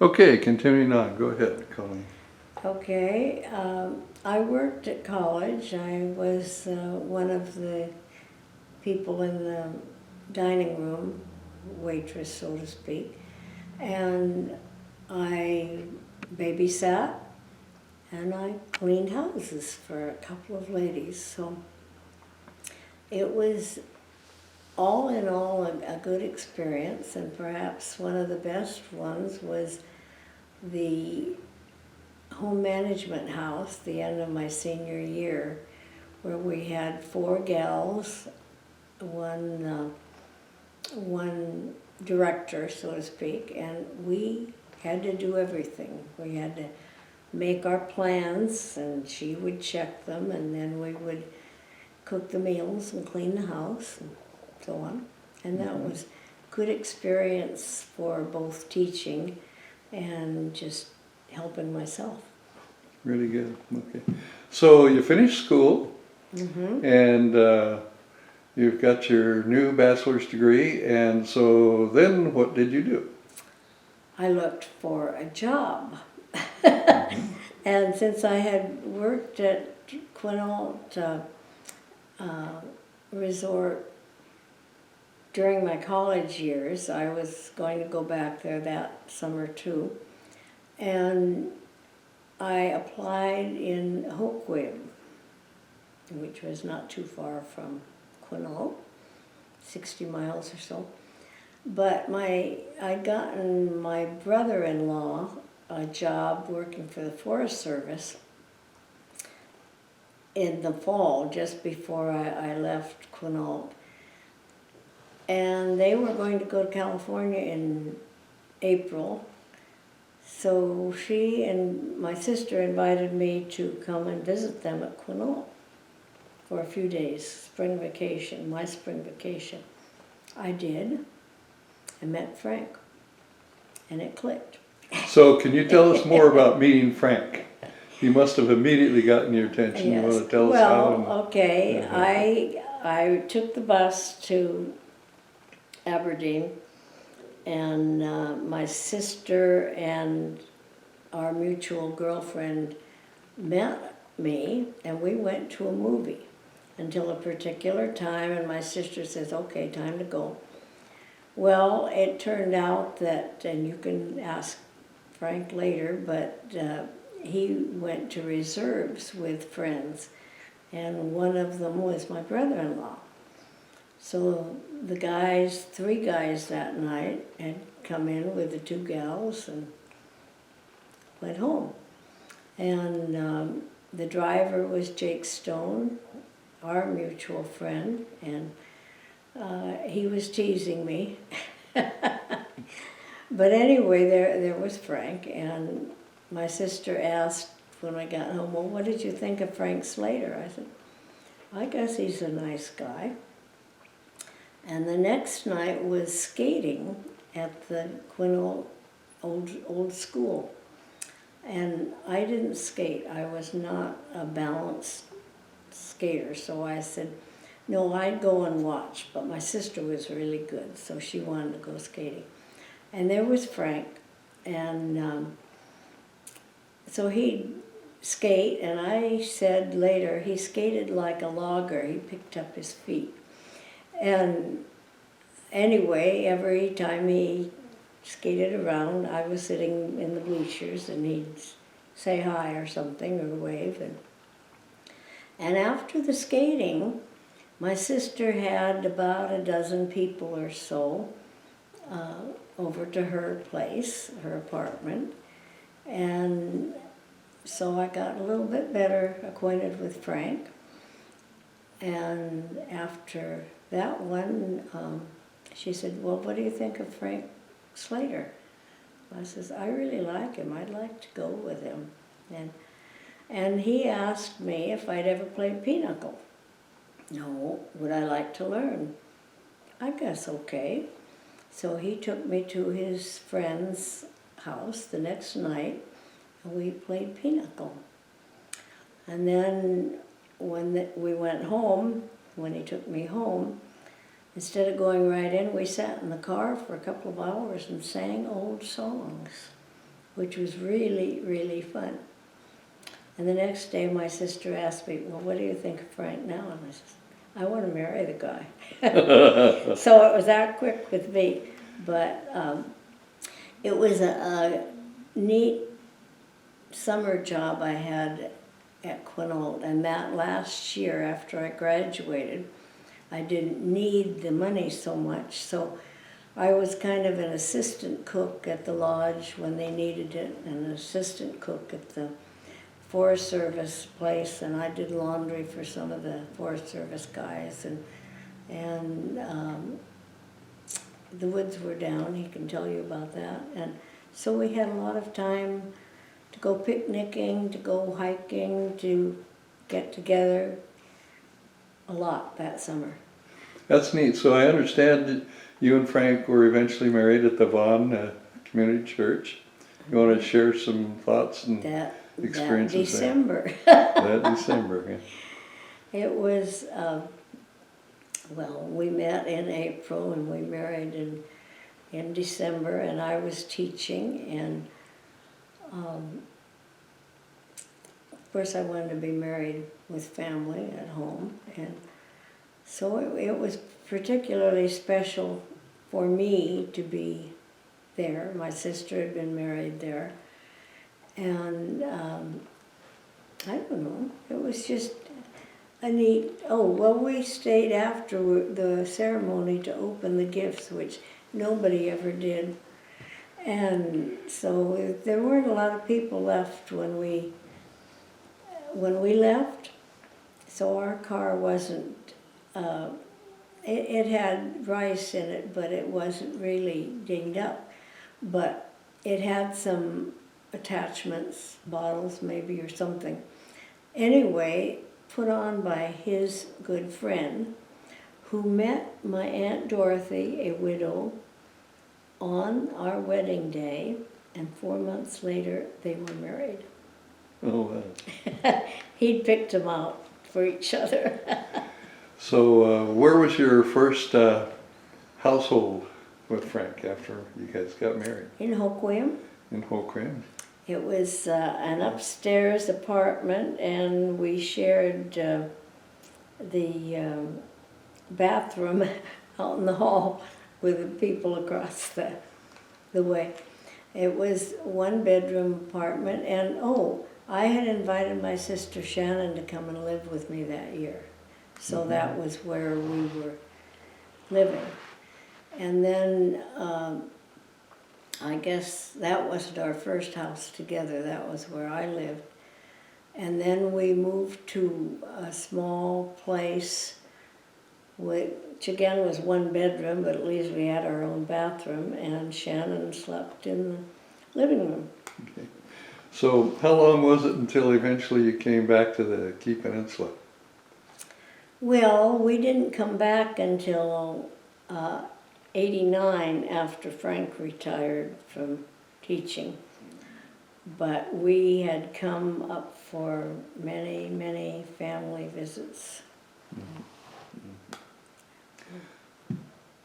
Okay, continuing on. Go ahead, Colleen. Okay, I worked at college. I was one of the people in the dining room, waitress, so to speak, and I babysat and I cleaned houses for a couple of ladies. So it was all in all a good experience, and perhaps one of the best ones was the home management house, the end of my senior year, where we had 4 gals, one director, so to speak, and we had to do everything. We had to make our plans, and she would check them, and then we would cook the meals and clean the house and so on. And that was good experience for both teaching and just helping myself. Really good. Okay. So you finished school, and you've got your new bachelor's degree, and so then what did you do? I looked for a job. And since I had worked at Quinault Resort during my college years, I was going to go back there that summer too. And I applied in Hoquiam, which was not too far from Quinault, 60 miles or so. But I'd gotten my brother-in-law a job working for the Forest Service in the fall, just before I left Quinault. And they were going to go to California in April. So she and my sister invited me to come and visit them at Quinault for a few days, spring vacation, my spring vacation. I did. I met Frank, and it clicked. So can you tell us more about meeting Frank? He must have immediately gotten your attention. Yes. You want to tell us how? Well, okay. I took the bus to Aberdeen, and my sister and our mutual girlfriend met me, and we went to a movie until a particular time, and my sister says, okay, time to go. Well, it turned out that, and you can ask Frank later, but he went to reserves with friends, and one of them was my brother-in-law. So the guys, 3 guys that night, had come in with the 2 gals and went home. And the driver was Jake Stone, our mutual friend, and he was teasing me. But anyway, there was Frank, and my sister asked when I got home, well, what did you think of Frank Slater? I said, I guess he's a nice guy. And the next night was skating at the Quinault old school. And I didn't skate. I was not a balanced skater, so I said, no, I'd go and watch. But my sister was really good, so she wanted to go skating. And there was Frank, and so he'd skate, and I said later, he skated like a logger. He picked up his feet. And anyway, every time he skated around, I was sitting in the bleachers, and he'd say hi or something, or wave. And after the skating, my sister had about a dozen people or so over to her place, her apartment. And so I got a little bit better acquainted with Frank. And after that one, she said, well, what do you think of Frank Slater? I says, I really like him. I'd like to go with him. And he asked me if I'd ever played pinochle. No, would I like to learn? I guess okay. So he took me to his friend's house the next night, and we played pinochle. And then when we went home, when he took me home, instead of going right in, we sat in the car for a couple of hours and sang old songs. which was really, really fun. And the next day my sister asked me, well, what do you think of Frank now? And I said, I want to marry the guy. So it was that quick with me. But it was a neat summer job I had at Quinault. And that last year after I graduated, I didn't need the money so much. So I was kind of an assistant cook at the lodge when they needed it, and an assistant cook at the Forest Service place, and I did laundry for some of the Forest Service guys, and the woods were down, he can tell you about that, and so we had a lot of time to go picnicking, to go hiking, to get together a lot that summer. That's neat. So I understand that you and Frank were eventually married at the Vaughan Community Church. You want to share some thoughts and experiences that December. That December, yeah. It was, well, we met in April and we married in December, and I was teaching, and of course I wanted to be married with family at home, and so it was particularly special for me to be there. My sister had been married there. And I don't know, it was just a neat, oh, well, we stayed after the ceremony to open the gifts, which nobody ever did. And so there weren't a lot of people left when we left. So our car wasn't, it had rice in it, but it wasn't really dinged up. But it had some attachments, bottles maybe or something. Anyway, put on by his good friend, who met my Aunt Dorothy, a widow, on our wedding day, and 4 months later they were married. Oh, wow. He'd picked them out for each other. So where was your first household with Frank after you guys got married? In Hoquiam. In Hoquiam. It was an upstairs apartment, and we shared the bathroom out in the hall with the people across the way. It was one bedroom apartment, and oh, I had invited my sister Shannon to come and live with me that year. So that was where we were living. And then I guess that wasn't our first house together, that was where I lived. And then we moved to a small place, which again was one bedroom, but at least we had our own bathroom, and Shannon slept in the living room. Okay. So how long was it until eventually you came back to the Key Peninsula? Well, we didn't come back until 89 after Frank retired from teaching. But we had come up for many, many family visits.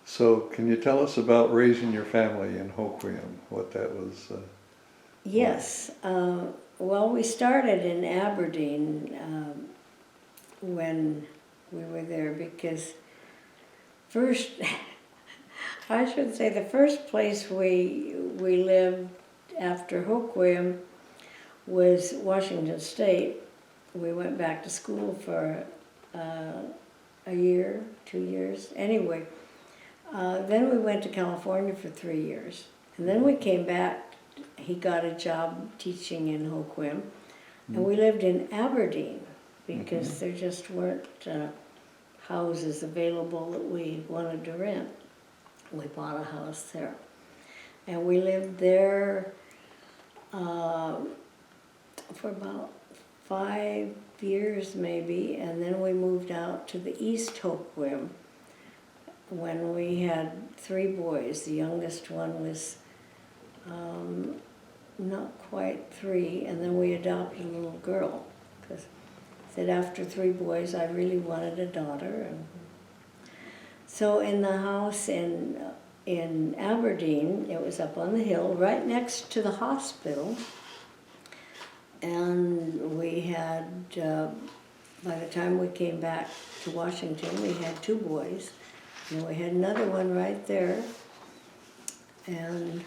So can you tell us about raising your family in Hoquiam, what that was? Yes. Well, we started in Aberdeen when we were there, because first, I should say the first place we lived after Hoquiam was Washington State. We went back to school for a year, 2 years. Anyway, then we went to California for 3 years. And then we came back. He got a job teaching in Hoquiam. And we lived in Aberdeen because there just weren't houses available that we wanted to rent. We bought a house there. And we lived there for about 5 years maybe, and then we moved out to the East Hoquiam when we had 3 boys. The youngest one was not quite 3, and then we adopted a little girl, because I said after 3 boys I really wanted a daughter. And so in the house in in Aberdeen. It was up on the hill, right next to the hospital. And we had, by the time we came back to Washington, we had 2 boys. And we had another one right there. And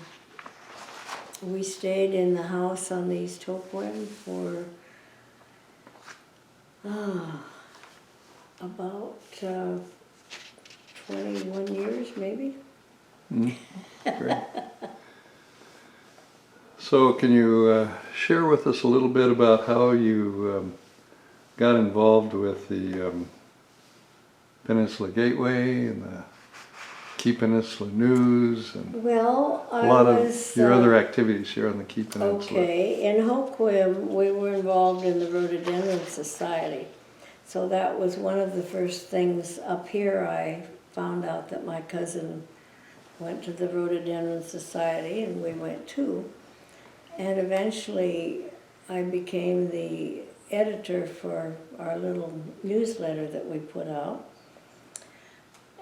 we stayed in the house on the East Hoquiam for about 21 years, maybe. Great. So can you share with us a little bit about how you got involved with the Peninsula Gateway and the Key Peninsula News and Well, a lot of your other activities here on the Key Peninsula? Okay, in Hoquiam, we were involved in the Rhododendron Society. So that was one of the first things up here. I found out that my cousin went to the Rhododendron Society, and we went too. And eventually, I became the editor for our little newsletter that we put out.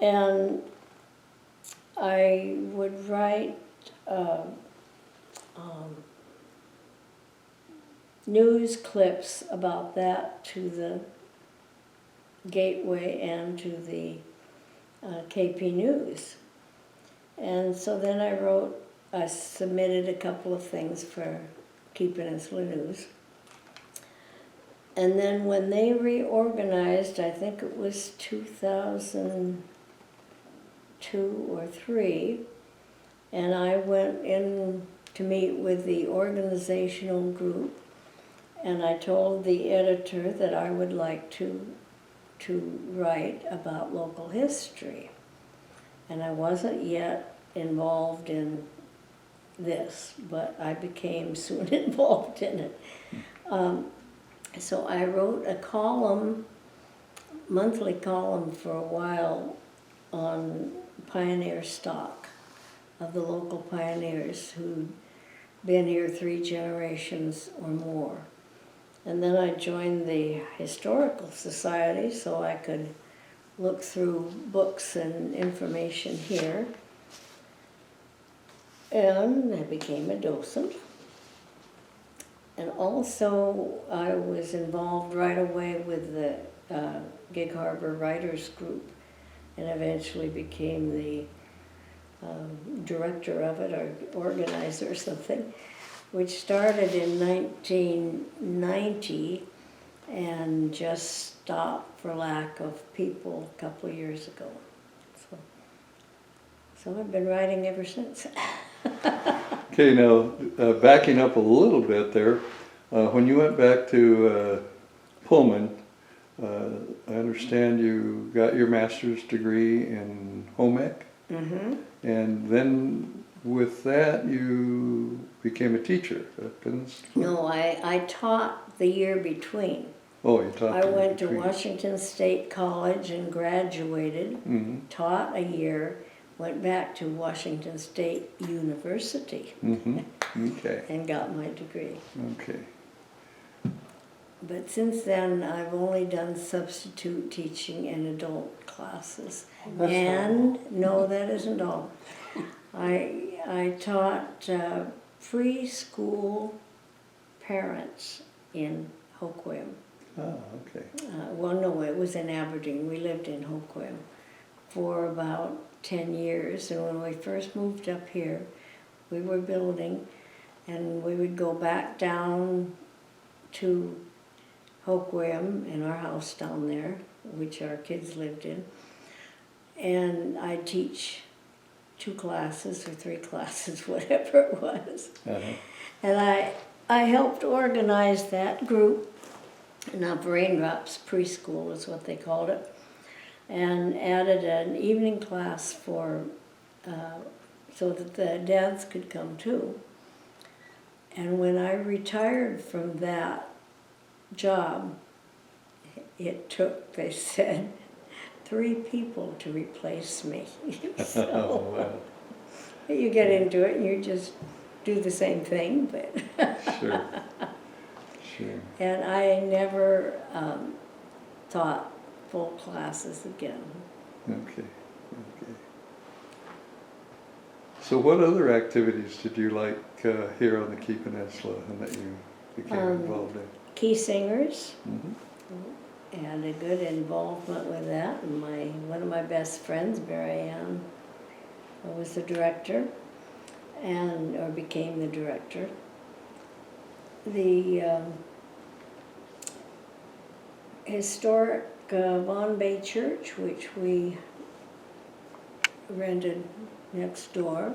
And I would write news clips about that to the Gateway and to the KP News. And so then I submitted a couple of things for Key Peninsula News. And then when they reorganized, I think it was 2002 or 3, and I went in to meet with the organizational group, and I told the editor that I would like to write about local history. And I wasn't yet involved in this, but I became soon involved in it. So I wrote a monthly column for a while on pioneer stock of the local pioneers who'd been here 3 generations or more. And then I joined the Historical Society so I could look through books and information here. And I became a docent. And also I was involved right away with the Gig Harbor Writers Group, and eventually became the director of it, or organizer or something, which started in 1990 and just stopped for lack of people a couple of years ago. So I've been writing ever since. Okay, now backing up a little bit there, when you went back to Pullman, I understand you got your master's degree in home ec, and then with that you became a teacher at Peninsula? No, I taught the year between. Oh, you taught. I went to Washington State College and graduated, taught a year, went back to Washington State University Okay. and got my degree. Okay. But since then, I've only done substitute teaching in adult classes. And no, that isn't all. I taught preschool parents in Hoquiam. Oh, okay. Well, no, it was in Aberdeen. We lived in Hoquiam for about 10 years. And when we first moved up here, we were building, and we would go back down to Hoquiam in our house down there, which our kids lived in. And I'd teach 2 classes or 3 classes, whatever it was. And I helped organize that group. Now, Raindrops Preschool is what they called it, and added an evening class for so that the dads could come too. And when I retired from that job, it took, they said, 3 people to replace me. So Oh, wow. you get into it and you just do the same thing, but Sure. Sure. and I never taught full classes again. Okay. Okay. So what other activities did you like here on the Key Peninsula and that you became involved in? Key Singers. Mm-hmm. Had a good involvement with that. And one of my best friends, Mary Ann, was the director, or became the director. The historic Von Bay Church, which we rented next door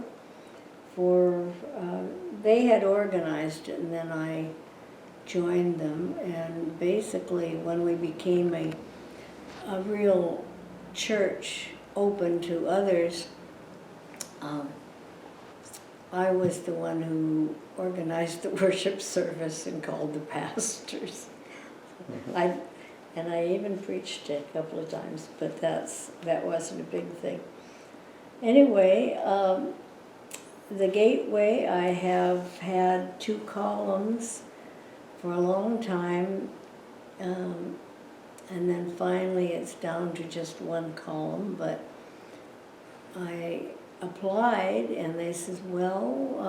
they had organized it, and then I joined them, and basically when we became a real church open to others, I was the one who organized the worship service and called the pastors. Mm-hmm. I even preached it a couple of times, but that wasn't a big thing. Anyway, the gateway, I have had 2 columns for a long time, and then finally it's down to just 1 column, but I applied and they said, well,